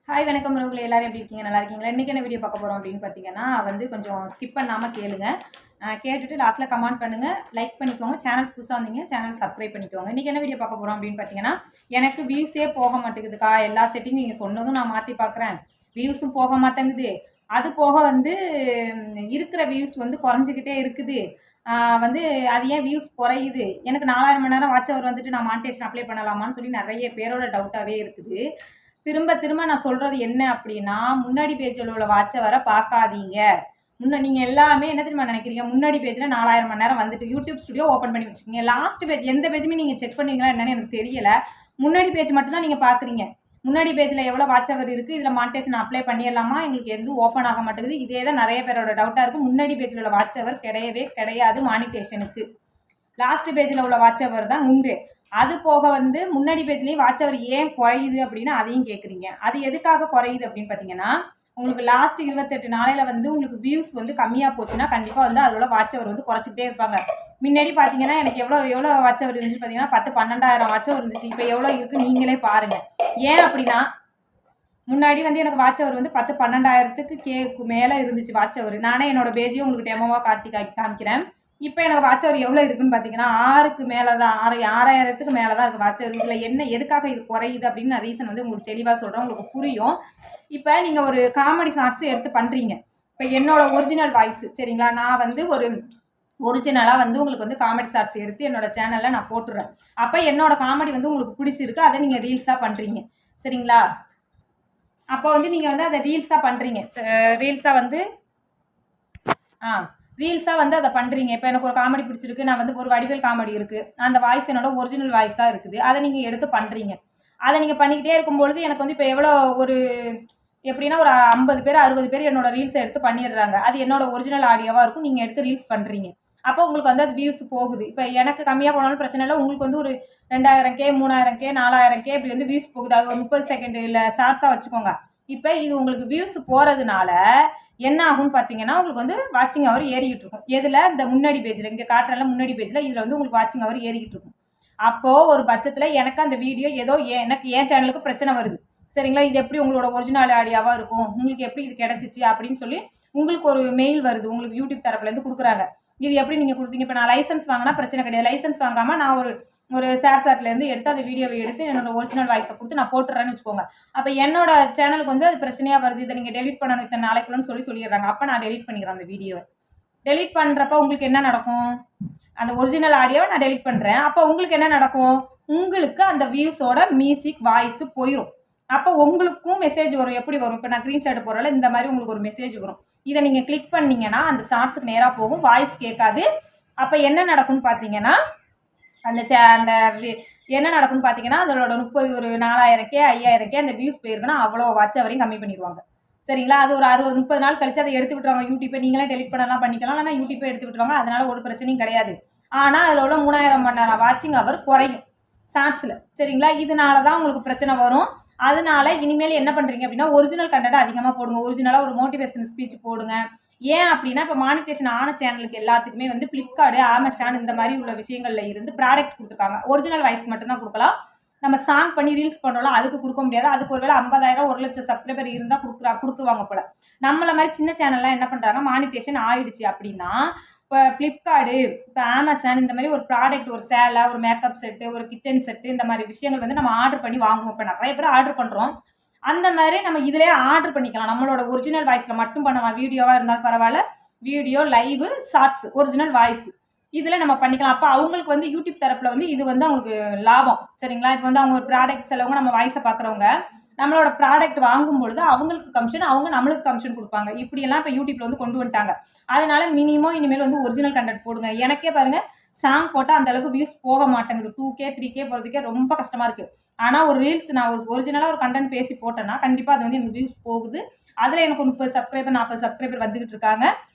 Hi வணக்கம் உறவுகளே, எல்லாரும் எப்படி இருக்கீங்க? நல்லா இருக்கீங்களா? இன்றைக்கி என்ன வீடியோ பார்க்க போகிறோம் அப்படின்னு பார்த்தீங்கன்னா, கொஞ்சம் ஸ்கிப் பண்ணாமல் கேளுங்க. கேட்டுட்டு லாஸ்ட்டில் கமெண்ட் பண்ணுங்கள், லைக் பண்ணிக்கோங்க. சேனல் புதுசாக வந்தீங்க, சேனல் சப்ஸ்கிரைப் பண்ணிக்கோங்க. இன்றைக்கி என்ன வீடியோ பார்க்க போகிறோம் அப்படின்னு பார்த்தீங்கன்னா, எனக்கு வியூஸே போக மாட்டேங்குதுக்கா. எல்லா செட்டிங் நீங்கள் சொன்னதும் நான் மாற்றி பார்க்குறேன், வியூஸும் போக மாட்டேங்குது. அது போக இருக்கிற வியூஸ் குறைஞ்சிக்கிட்டே இருக்குது. அது ஏன் வியூஸ் குறையுது? எனக்கு 4000 மணி நேரம் வாட்ச் அவர் நான் மானிட்டேஷன் அப்ளை பண்ணலாமான்னு சொல்லி நிறைய பேரோட டவுட்டாகவே இருக்குது. திரும்ப திரும்ப நான் சொல்றது என்ன அப்படின்னா, முன்னாடி பேஜில் உள்ள வாட்ச வர பார்க்காதீங்க. நீங்க எல்லாமே என்ன தெரியுமா நினைக்கிறீங்க? முன்னாடி பேஜில் 4000 மணி நேரம் யூடியூப் ஸ்டுடியோ ஓப்பன் பண்ணி வச்சுக்கோங்க. லாஸ்ட் பேஜ் எந்த பேஜுமே நீங்க செக் பண்ணுவீங்களா என்னன்னு எனக்கு தெரியல. முன்னாடி பேஜ் மட்டும் தான் நீங்க பார்க்குறீங்க. முன்னாடி பேஜில் எவ்வளோ வாட்ச் அவர் இருக்குது, இதில் மானிட்டேஷன் அப்ளை பண்ணிடலாமா, எங்களுக்கு எதுவும் ஓப்பன் ஆக மாட்டேங்குது. இதே தான் நிறைய பேரோட டவுட்டாக இருக்குது. முன்னாடி பேஜில் உள்ள வாட்ச் அவர் கிடையவே கிடையாது மானிட்டேஷனுக்கு. லாஸ்ட் பேஜில் உள்ள வாட்ச் அவர் தான் உண்டு. அது போக முன்னாடி பேஜ்லேயும் வாட்ச் அவர் ஏன் குறையுது அப்படின்னு அதையும் கேட்குறீங்க. அது எதுக்காக குறையுது அப்படின்னு பார்த்தீங்கன்னா, உங்களுக்கு லாஸ்ட் 28 நாளையில் உங்களுக்கு வியூஸ் கம்மியாக போச்சுன்னா கண்டிப்பாக அதோட வாட்ச் அவர் குறைச்சிக்கிட்டே இருப்பாங்க. முன்னாடி பார்த்தீங்கன்னா எனக்கு எவ்வளோ வாட்ச் அவர் இருந்துச்சு பார்த்தீங்கன்னா 10-12,000 வாட்ச் அவர் இருந்துச்சு. இப்போ எவ்வளோ இருக்குது நீங்களே பாருங்கள். ஏன் அப்படின்னா, முன்னாடி எனக்கு வாட்ச் அவர் 10-12,000க்கு மேலே இருந்துச்சு வாட்ச் அவர். நானே என்னோட பேஜையும் உங்களுக்கு டெமோவாக காமிக்கிறேன். இப்போ எனக்கு வாட்ச் அவர் எவ்வளோ இருக்குன்னு பார்த்தீங்கன்னா 6க்கு மேலே தான், 6000க்கு மேலே தான் இருக்குது வாட்ச் அவர். இதில் என்ன எதுக்காக இது குறையுது அப்படின்னு நான் ரீசன் உங்களுக்கு தெளிவாக சொல்கிறேன், உங்களுக்கு புரியும். இப்போ நீங்கள் ஒரு காமெடி ஷார்ட்ஸ் எடுத்து பண்ணுறீங்க. இப்போ என்னோட ஒரிஜினல் வாய்ஸ் சரிங்களா, நான் ஒரு ஒரிஜினலாக உங்களுக்கு காமெடி ஷார்ட்ஸ் எடுத்து என்னோட சேனலில் நான் போட்டுடுறேன். அப்போ என்னோட காமெடி உங்களுக்கு பிடிச்சிருக்கு, அதை நீங்கள் ரீல்ஸாக பண்ணுறீங்க சரிங்களா. அப்போ நீங்கள் அதை ரீல்ஸாக பண்ணுறீங்க. ரீல்ஸாக ரீல்ஸாக அதை பண்ணுறீங்க. இப்போ எனக்கு ஒரு காமெடி பிடிச்சிருக்கு, நான் ஒரு வடிவேல் காமெடி இருக்குது, அந்த வாய்ஸ் என்னோட ஒரிஜினல் வாய்ஸாக இருக்குது, அதை நீங்கள் எடுத்து பண்ணுறீங்க. அதை நீங்கள் பண்ணிக்கிட்டே இருக்கும்பொழுது எனக்கு இப்போ எவ்வளோ எப்படின்னா ஒரு 50 பேர் 60 பேர் என்னோட ரீல்ஸை எடுத்து பண்ணிடுறாங்க. அது என்னோட ஒரிஜினல் ஆடியோவாக இருக்கும், நீங்கள் எடுத்து ரீல்ஸ் பண்ணுறீங்க. அப்போ உங்களுக்கு அது வியூஸ் போகுது. இப்போ எனக்கு கம்மியாக போனாலும் பிரச்சனை இல்லை, உங்களுக்கு ஒரு 2000K 3000K 4000K இப்படி வியூஸ் போகுது. அது ஒரு 30 செகண்ட் இல்லை ஷார்ட்ஸாக வச்சுக்கோங்க. இப்போ இது உங்களுக்கு வியூஸ் போகிறதுனால என்ன ஆகும்னு பார்த்தீங்கன்னா, உங்களுக்கு வாட்சிங் அவர் ஏறிக்கிட்டு இருக்கும். எதில்? இந்த முன்னாடி பேஜில், இங்கே காட்டுறல முன்னாடி பேஜில், இதில் உங்களுக்கு வாட்சிங் அவர் ஏறிக்கிட்டு இருக்கும். அப்போது ஒரு பட்சத்தில் எனக்கு அந்த வீடியோ ஏதோ எனக்கு என் சேனலுக்கு பிரச்சனை வருது சரிங்களா. இது எப்படி உங்களோட ஒரிஜினல் ஆடியோவாக இருக்கும், உங்களுக்கு எப்படி இது கிடச்சிச்சு அப்படின்னு சொல்லி உங்களுக்கு ஒரு மெயில் வருது, உங்களுக்கு யூடியூப் தரப்புலேருந்து கொடுக்குறாங்க. இது எப்படி நீங்கள் கொடுத்தீங்க? இப்போ நான் லைசன்ஸ் வாங்கினா பிரச்சனை கிடையாது. லைசன்ஸ் வாங்காமல் நான் ஒரு ஷேர்சாட்லேருந்து எடுத்து அந்த வீடியோவை எடுத்து என்னோட ஒரிஜினல் வாய்ஸை கொடுத்து நான் போட்டுறேன்னு வச்சுக்கோங்க. அப்போ என்னோட சேனலுக்கு அது பிரச்சனையாக வருது, இதை நீங்கள் டெலிட் பண்ணணும் இத்தனை நாளைக்குள்ளன்னு சொல்லிடுறாங்க. அப்போ நான் டெலிட் பண்ணிக்கிறேன் அந்த வீடியோவை. டெலிட் பண்ணுறப்ப உங்களுக்கு என்ன நடக்கும்? அந்த ஒரிஜினல் ஆடியோவை நான் டெலிட் பண்ணுறேன். அப்போ உங்களுக்கு என்ன நடக்கும்? உங்களுக்கு அந்த வியூஸோட மியூசிக் வாய்ஸு போயிடும். அப்போ உங்களுக்கும் மெசேஜ் வரும். எப்படி வரும்? இப்போ நான் ஸ்க்ரீன்ஷாட் போடுறல இந்த மாதிரி உங்களுக்கு ஒரு மெசேஜ் வரும். இதை நீங்கள் கிளிக் பண்ணிங்கன்னா அந்த ஷார்ட்ஸுக்கு நேராக போகும், வாய்ஸ் கேட்காது. அப்போ என்ன நடக்கும்னு பார்த்தீங்கன்னா, அந்த என்ன நடக்கும்னு பார்த்தீங்கன்னா, அதோட 30 4000K 5000K அந்த வியூஸ் போயிருக்குன்னா அவ்வளோ வாட்ச் வரையும் கம்மி பண்ணிடுவாங்க சரிங்களா. அது ஒரு 60-30 நாள் கழிச்சு அதை எடுத்து விட்டுருவாங்க. யூடியூப்பை நீங்களே டெலிட் பண்ணலாம் பண்ணிக்கலாம், ஆனால் யூடியூப்பை எடுத்து விட்டுருவாங்க. அதனால ஒரு பிரச்சனையும் கிடையாது. ஆனால் அதில் உள்ள 3000 மணி நேரம் வாட்சிங் அவர் குறையும் ஷார்ட்ஸில் சரிங்களா. இதனால தான் உங்களுக்கு பிரச்சனை வரும். அதனால இனிமேல் என்ன பண்ணுறீங்க அப்படின்னா, ஒரிஜினல் கண்டென்ட் அதிகமாக போடுங்க. ஒரிஜினலாக ஒரு மோட்டிவேஷன் ஸ்பீச் போடுங்க. ஏன் அப்படின்னா, இப்போ மானிட்டேஷன் ஆன சேனலுக்கு எல்லாத்துக்குமே ஃப்ளிப்கார்ட், அமேசான் இந்த மாதிரி உள்ள விஷயங்களில் இருந்து ப்ராடக்ட் கொடுத்துருக்காங்க. ஒரிஜினல் வாய்ஸ் மட்டும்தான் கொடுக்கலாம். நம்ம சாங் பண்ணி ரீல்ஸ் பண்ணுறோம், அதுக்கு கொடுக்க முடியாது. அதுக்கு ஒருவேளை 50,000 1,00,000 சப்ஸ்கிரைபர் இருந்தால் கொடுத்துருவாங்க போல். நம்மள மாதிரி சின்ன சேனல்லாம் என்ன பண்ணுறாங்க, மானிட்டேஷன் ஆயிடுச்சு அப்படின்னா இப்போ ஃப்ளிப்கார்டு, இப்போ அமேசான் இந்த மாதிரி ஒரு ப்ராடக்ட், ஒரு சேலை, ஒரு மேக்கப் செட்டு, ஒரு கிச்சன் செட்டு இந்த மாதிரி விஷயங்கள் நம்ம ஆர்டர் பண்ணி வாங்குவோம். இப்போ நிறைய பேர் ஆர்டர் பண்ணுறோம். அந்த மாதிரி நம்ம இதிலே ஆர்டர் பண்ணிக்கலாம். நம்மளோட ஒரிஜினல் வாய்ஸில் மட்டும் பண்ணலாம். வீடியோவாக இருந்தாலும் பரவாயில்ல, video live shorts original voice இதில் நம்ம பண்ணிக்கலாம். அப்போ அவங்களுக்கு யூடியூப் தரப்பில் இது அவங்களுக்கு லாபம் சரிங்களா. இப்போ அவங்க ஒரு ப்ராடக்ட் செலவங்க, நம்ம வாய்ஸை பார்க்குறவங்க நம்மளோட ப்ராடக்ட் வாங்கும்பொழுது அவங்களுக்கு கமிஷன், அவங்க நம்மளுக்கு கமிஷன் கொடுப்பாங்க. இப்படியெல்லாம் இப்போ யூடியூப்ல கொண்டு வந்துட்டாங்க. அதனால மினிமம் இனிமேல் ஒரிஜினல் கண்டென்ட் போடுங்க. எனக்கே பாருங்கள், சாங் போட்டால் அந்தளவுக்கு வியூஸ் போக மாட்டேங்குது. 2K 3K போகிறதுக்கே ரொம்ப கஷ்டமாக இருக்குது. ஆனால் ஒரு ரீல்ஸ் நான் ஒரிஜினலாக ஒரு கண்டென்ட் பேசி போட்டேன்னா கண்டிப்பாக அது எனக்கு வியூஸ் போகுது. அதில் எனக்கு 30 சப்ஸ்கிரைபர் 40 சப்ஸ்கிரைபர் வந்துக்கிட்டு இருக்காங்க.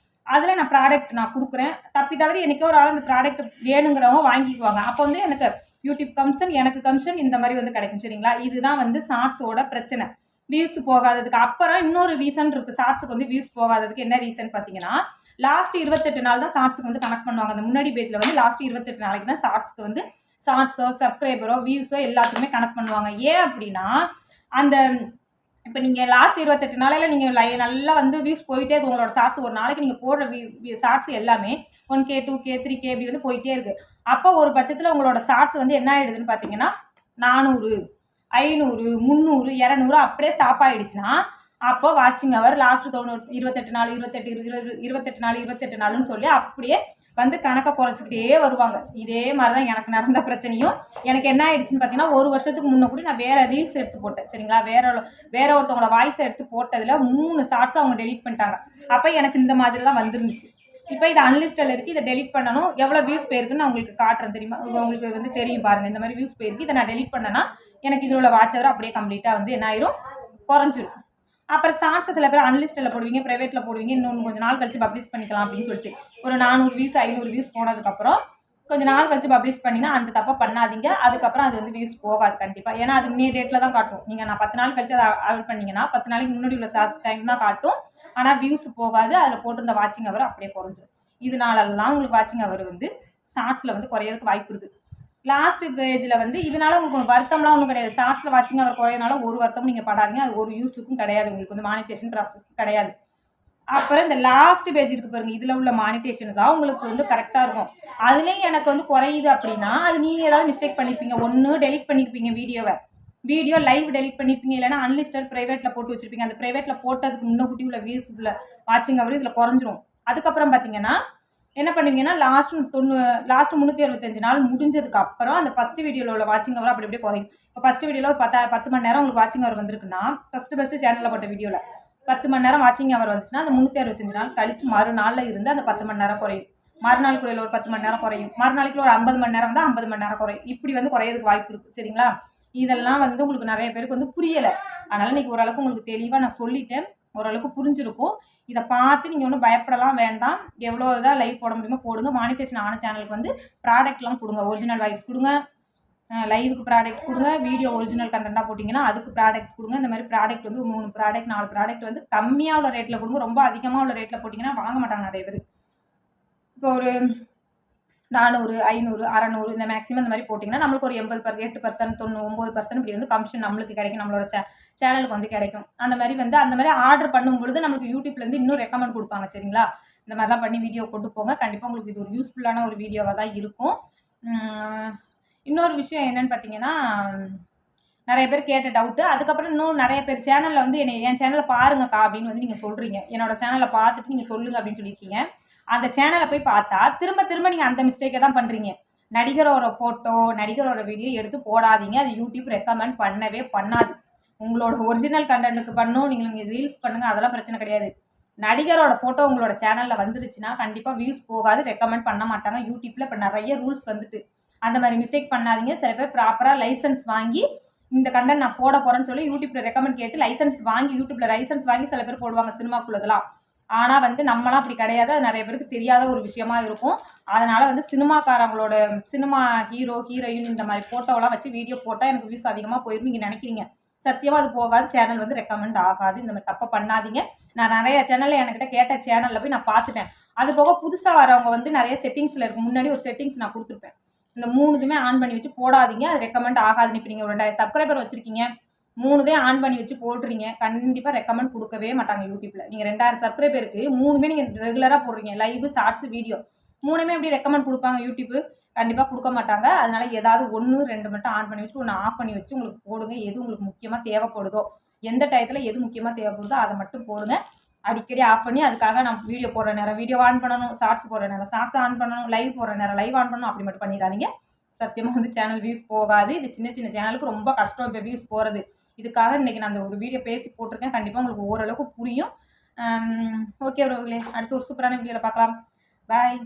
அதில் நான் ப்ராடக்ட் நான் கொடுக்குறேன். தப்பி தவறி எனக்கே ஒரு ஆள் அந்த ப்ராடக்ட் வேணுங்கிறவங்க வாங்கிக்குவாங்க. அப்போ எனக்கு யூடியூப் கமிஷன், எனக்கு கமிஷன் இந்த மாதிரி கிடைக்கும் சரிங்களா. இதுதான் ஷார்ட்ஸோட பிரச்சனை, வியூஸ் போகாததுக்கு. அப்புறம் இன்னொரு ரீசன் இருக்குது ஷார்ட்ஸுக்கு வியூஸ் போகாததுக்கு. என்ன ரீசன் பார்த்தீங்கன்னா, லாஸ்ட் 28 நாள் தான் ஷார்ட்ஸுக்கு கனெக்ட் பண்ணுவாங்க. அந்த முன்னாடி பேஜில் லாஸ்ட் 28 நாளைக்கு தான் ஷார்ட்ஸுக்கு ஷார்ட்ஸோ சப்ஸ்கிரைபரோ வியூஸோ எல்லாத்துக்குமே கனெக்ட் பண்ணுவாங்க. ஏன் அப்படின்னா, அந்த இப்போ நீங்கள் லாஸ்ட் 28 நாளையில் நீங்கள் நல்லா வந்து வியூஸ் போயிட்டே இருக்கு. உங்களோட ஷார்ட்ஸ் ஒரு நாளைக்கு நீங்கள் போடுற ஷார்ட்ஸ் எல்லாமே 1K 2K 3K இப்படி வந்து போயிட்டே இருக்குது. அப்போ ஒரு பட்சத்தில் உங்களோட ஷார்ட்ஸ் வந்து என்ன ஆகிடுதுன்னு பார்த்தீங்கன்னா 400 500 300 200 அப்படியே ஸ்டாப் ஆகிடுச்சுன்னா அப்போ வாட்சிங் அவர் லாஸ்ட் 28 நாள் 28 நாள் 28 நாள்னு சொல்லி அப்படியே வந்து கணக்கை குறைச்சிக்கிட்டே வருவாங்க. இதே மாதிரி தான் எனக்கு நடந்த பிரச்சனையும். எனக்கு என்ன ஆயிடுச்சுன்னு பார்த்தீங்கன்னா, ஒரு வருஷத்துக்கு முன்னே கூட நான் வேறு ரீல்ஸ் எடுத்து போட்டேன் சரிங்களா. வேற ஒருத்தவங்களோட வாய்ஸை எடுத்து போட்டதில் 3 ஷார்ட்ஸ் அவங்க டெலிட் பண்ணிட்டாங்க. அப்போ எனக்கு இந்த மாதிரிலாம் வந்துருந்துச்சு. இப்போ இது அன்லிஸ்டில் இருக்குது. இதை டெலிட் பண்ணணும். எவ்வளோ வியூஸ் போயிருக்குன்னு நான் உங்களுக்கு காட்டுறேன் தெரியுமா. உங்களுக்கு வந்து தெரியும் பாருங்கள். இந்த மாதிரி வியூஸ் போயிருக்கு. இதை நான் டெலிட் பண்ணேன்னா எனக்கு இதில் உள்ள வாட்ச் ஹவர் அப்படியே கம்ப்ளீட்டாக வந்து என்ன ஆயிரும், குறைஞ்சிரும். அப்புறம் ஷார்ட்ஸை சில பேர் அன்லிஸ்டில் போடுவீங்க, ப்ரைவேட்டில் போடுவீங்க. இன்னொன்று கொஞ்சம் நாள் கழிச்சு பப்ளிஷ் பண்ணிக்கலாம் அப்படின்னு சொல்லிட்டு ஒரு 400 வியூஸ் 500 வியூஸ் போனதுக்கப்புறம் கொஞ்சம் நாள் கழிச்சு பப்ளிஷ் பண்ணினா அந்த தப்பை பண்ணாதீங்க. அதுக்கப்புறம் அது வந்து வியூஸ் போகாது கண்டிப்பாக. ஏன்னா அது இன்னே டேட்டில் தான் காட்டும். நீங்கள் நான் 10 நாள் கழிச்சு அதை ஆட் பண்ணிங்கன்னா 10 நாளைக்கு முன்னாடி உள்ள ஷார்ட்ஸ் டைம் தான் காட்டும். ஆனால் வியூஸ் போகாது. அதில் போட்டிருந்த வாட்சிங் அவர் அப்படியே குறைஞ்சிடும். இதனாலலாம் உங்களுக்கு வாட்சிங் அவர் வந்து ஷார்ட்ஸில் வந்து குறையிறதுக்கு வாய்ப்பு இருக்குது. லாஸ்ட் பேஜில் வந்து இதனால உங்களுக்கு வருத்தம்லாம் ஒன்றும் கிடையாது. ஷார்ட்ஸில் வாட்சிங் அவர் குறையனால ஒரு வருத்தமும் நீங்கள் படாதீங்க. அது ஒரு யூஸுக்கும் கிடையாது. உங்களுக்கு வந்து மானிட்டேஷன் ப்ராசஸ்க்கு கிடையாது. அப்புறம் இந்த லாஸ்ட் பேஜ் இருக்குது பாருங்கள். இதில் உள்ள மானிட்டேஷன் தான் உங்களுக்கு வந்து கரெக்டாக இருக்கும். அதுலேயும் எனக்கு வந்து குறையுது அப்படின்னா அது நீங்கள் ஏதாவது மிஸ்டேக் பண்ணியிருப்பீங்க. ஒன்று டெலிட் பண்ணியிருப்பீங்க வீடியோ லைவ் டெலிட் பண்ணியிருப்பீங்க. இல்லைனா அன்லிஸ்டட் ப்ரைவேட்டில் போட்டு வச்சுருப்பீங்க. அந்த ப்ரைவேட்டில் போட்டதுக்கு முன்னக்கூட்டி உள்ள வியூஸ் உள்ள வாட்சிங் அவர் இதில் குறைஞ்சிரும். அதுக்கப்புறம் பார்த்தீங்கன்னா என்ன பண்ணுவீங்கன்னா லாஸ்ட் 365 நாள் முடிஞ்சதுக்கு அப்புறம் அந்த ஃபர்ஸ்ட் வீடியோவில் உள்ள வாட்சிங் அவர் அப்படி அப்படியே குறையும். இப்போ ஃபர்ஸ்ட் வீடியோவில் ஒரு 10 மணி நேரம் உங்களுக்கு வாட்சிங் அவர் வந்திருக்குன்னா ஃபஸ்ட்டு சேனலில் போட்ட வீடியோவில் 10 மணி நேரம் வாட்சிங் அவர் வந்துச்சுன்னா அந்த 365 நாள் கழிச்சு மறுநாளில் இருந்து அந்த 10 மணி நேரம் குறையும். மறுநாள் கூட ஒரு 10 மணி நேரம் குறையும். மறுநாளைக்குள்ள ஒரு 50 மணி நேரம் வந்து 50 மணி நேரம் குறையும். இப்படி வந்து குறையிறதுக்கு வாய்ப்பு இருக்குது சரிங்களா. இதெல்லாம் வந்து உங்களுக்கு நிறைய பேருக்கு வந்து புரியலை. அதனால் இன்றைக்கி ஓரளவுக்கு உங்களுக்கு தெளிவாக நான் சொல்லிட்டேன். ஓரளவுக்கு புரிஞ்சிருக்கும். இதை பார்த்து நீங்கள் ஒன்றும் பயப்படலாம் வேண்டாம். எவ்வளோ இதாக லைவ் போட முடியுமோ போடுங்க. மானிட்டேஷன் ஆன சேனலுக்கு வந்து ப்ராடக்ட்லாம் கொடுங்க. ஒரிஜினல் வாய்ஸ் கொடுங்க, லைவுக்கு ப்ராடக்ட் கொடுங்க. வீடியோ ஒரிஜினல் கண்டென்ட்டாக போட்டிங்கன்னா அதுக்கு ப்ராடக்ட் கொடுங்க. இந்த மாதிரி ப்ராடக்ட் வந்து 3 ப்ராடக்ட் 4 ப்ராடக்ட் வந்து கம்மியாக உள்ள ரேட்டில் கொடுங்க. ரொம்ப அதிகமாக உள்ள ரேட்டில் போட்டிங்கன்னா வாங்க மாட்டாங்க நிறைய பேர். இப்போ ஒரு 400 500 600 இந்த மேக்ஸிமம் இந்த மாதிரி போட்டிங்கன்னா நம்மளுக்கு ஒரு 80% 8% 99% இப்படி வந்து கமிஷன் நம்மளுக்கு கிடைக்கும். நம்மளோட சேனலுக்கு வந்து கிடைக்கும். அந்த மாதிரி ஆர்டர் பண்ணும்பொழுது நம்மளுக்கு யூடியூப்லேருந்து இன்னும் ரெக்கமெண்ட் கொடுப்பாங்க சரிங்களா. இந்த மாதிரிலாம் பண்ணி வீடியோ கொண்டு போங்க. கண்டிப்பாக உங்களுக்கு இது ஒரு யூஸ்ஃபுல்லான ஒரு வீடியோவாக தான் இருக்கும். இன்னொரு விஷயம் என்னென்னு பார்த்தீங்கன்னா, நிறைய பேர் கேட்ட டவுட்டு. அதுக்கப்புறம் இன்னும் நிறைய பேர் சேனலில் வந்து என் சேனலை பாருங்கக்கா அப்படின்னு வந்து நீங்கள் சொல்கிறீங்க. என்னோடய சேனலை பார்த்துட்டு நீங்கள் சொல்லுங்கள் அப்படின்னு சொல்லியிருக்கீங்க. அந்த சேனலை போய் பார்த்தா திரும்ப நீங்கள் அந்த மிஸ்டேக்கை தான் பண்ணுறீங்க. நடிகரோட ஃபோட்டோ நடிகரோட வீடியோ எடுத்து போடாதீங்க. அது யூடியூப் ரெக்கமெண்ட் பண்ணவே பண்ணாது. உங்களோட ஒரிஜினல் கண்டென்ட்டுக்கு பண்ணணும். நீங்கள் ரீல்ஸ் பண்ணுங்கள், அதெல்லாம் பிரச்சனை கிடையாது. நடிகரோட ஃபோட்டோ உங்களோட சேனலில் வந்துருச்சுன்னா கண்டிப்பாக வியூஸ் போகாது, ரெக்கமெண்ட் பண்ண மாட்டாங்க. யூடியூப்பில் இப்போ நிறைய ரூல்ஸ் வந்துட்டு அந்த மாதிரி மிஸ்டேக் பண்ணாதீங்க. சில பேர் ப்ராப்பராக லைசன்ஸ் வாங்கி இந்த கண்டென்ட் நான் போட போகிறேன்னு சொல்லி யூடியூப்பில் ரெக்கமெண்ட் கேட்டு லைசன்ஸ் வாங்கி யூடியூப்பில் லைசன்ஸ் வாங்கி சில பேர் போடுவாங்க சினிமாக்குள்ளதெல்லாம். ஆனால் வந்து நம்மளாம் அப்படி கிடையாது. அது நிறைய பேருக்கு தெரியாத ஒரு விஷயமா இருக்கும். அதனால் வந்து சினிமாக்காரங்களோட சினிமா ஹீரோ ஹீரோயின் இந்த மாதிரி ஃபோட்டோலாம் வச்சு வீடியோ போட்டால் எனக்கு வியூஸ் அதிகமாக போயிடும் நீங்கள் நினைக்கிறீங்க. சத்தியமாக அது போகாது. சேனல் வந்து ரெக்கமெண்ட் ஆகாது. இந்த மாதிரி தப்பை பண்ணாதீங்க. நான் நிறைய சேனலில் என்கிட்ட கேட்ட சேனலில் போய் நான் பார்த்துட்டேன். அது போக புதுசாக வரவங்க வந்து நிறைய செட்டிங்ஸில் இருக்குது. முன்னாடி ஒரு செட்டிங்ஸ் நான் கொடுத்துருப்பேன். இந்த 3மே ஆன் பண்ணி வச்சு போடாதீங்க. அது ரெக்கமெண்ட் ஆகாதுன்னு. இப்போ நீங்கள் ஒரு 2000 சப்ஸ்கிரைபர் வச்சுருக்கீங்க, 3 ஆன் பண்ணி வச்சு போடுறீங்க, கண்டிப்பாக ரெக்கமெண்ட் கொடுக்கவே மாட்டாங்க யூடியூப்பில். நீங்கள் 2000 சப்ஸ்கிரைபருக்கு 3மே நீங்கள் ரெகுலராக போடுறீங்க, லைவ் ஷார்ட்ஸ் வீடியோ 3மே எப்படி ரெக்கமெண்ட் கொடுப்பாங்க யூடியூப்பு? கண்டிப்பாக கொடுக்க மாட்டாங்க. அதனால் ஏதாவது 1 2 மட்டும் ஆன் பண்ணி வச்சு 1 ஆஃப் பண்ணி வச்சு உங்களுக்கு போடுங்க. எது உங்களுக்கு முக்கியமாக தேவைப்படுதோ, எந்த டயத்தில் எது முக்கியமாக தேவைப்படுதோ அதை மட்டும் போடுங்க. அடிக்கடி ஆஃப் பண்ணி அதுக்காக நான் வீடியோ போடுற நேரம் வீடியோ ஆன் பண்ணணும், ஷார்ட்ஸ் போடுற நேரம் ஷார்ட்ஸ் ஆன் பண்ணணும், லைவ் போடுற நேரம் லைவ் ஆன் பண்ணணும். அப்படி மட்டும் பண்ணிடாதீங்க. சத்தியமாக வந்து சேனல் வியூஸ் போகாது. இது சின்ன சின்ன சேனலுக்கு ரொம்ப கஷ்டம் இப்போ வியூஸ் போகிறது. இதுக்காக இன்றைக்கி நான் அந்த ஒரு வீடியோ பேசி போட்டிருக்கேன். கண்டிப்பாக உங்களுக்கு ஓரளவுக்கு புரியும். ஓகே உறவுகளே, அடுத்து ஒரு சூப்பரான வீடியோவில் பார்க்கலாம். பாய்.